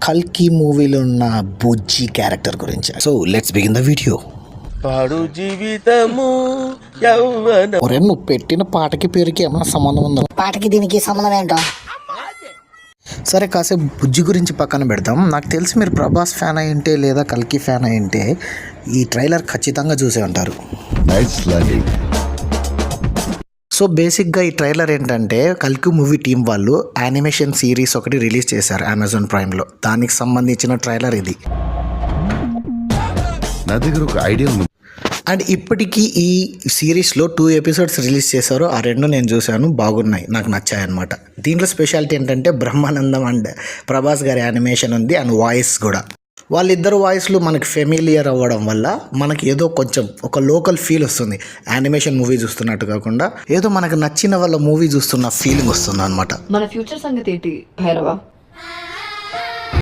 కల్కి మూవీలో ఉన్న బుజ్జి క్యారెక్టర్ గురించి. So let's begin the video. పాడు జీవితము యవ్వన. ఒరే, నువ్వు పెట్టిన పాటకి పేరుకి ఏమైనా సంబంధం ఉందా? పాటకి దీనికి సంబంధం ఏంటో? సరే, కాసేపు బుజ్జి గురించి పక్కన పెడతాం. నాకు తెలిసి మీరు ప్రభాస్ ఫ్యాన్ అయి ఉంటే లేదా కల్కి ఫ్యాన్ అయి ఉంటే ఈ ట్రైలర్ ఖచ్చితంగా చూసే ఉంటారు. సో బేసిక్గా ఈ ట్రైలర్ ఏంటంటే కల్కి మూవీ టీం వాళ్ళు యానిమేషన్ సిరీస్ ఒకటి రిలీజ్ చేశారు అమెజాన్ ప్రైమ్లో. దానికి సంబంధించిన ట్రైలర్ ఇది. నా దగ్గర ఒక ఐడియా ఉంది. అండ్ ఇప్పటికీ ఈ సిరీస్లో 2 ఎపిసోడ్స్ రిలీజ్ చేశారు. ఆ 2 నేను చూశాను, బాగున్నాయి, నాకు నచ్చాయి అనమాట. దీంట్లో స్పెషాలిటీ ఏంటంటే బ్రహ్మానందం అండ్ ప్రభాస్ గారి యానిమేషన్ ఉంది అండ్ వాయిస్ కూడా. వాళ్ళిద్దరు వాయిస్లు మనకి ఫెమిలియర్ అవ్వడం వల్ల మనకి ఏదో కొంచెం ఒక లోకల్ ఫీల్ వస్తుంది. యానిమేషన్ మూవీ చూస్తున్నట్టు కాకుండా ఏదో మనకు నచ్చిన వాళ్ళ మూవీ చూస్తున్న ఫీలింగ్ వస్తుంది అనమాట. మన ఫ్యూచర్ సంగతి ఏంటి భైరవ?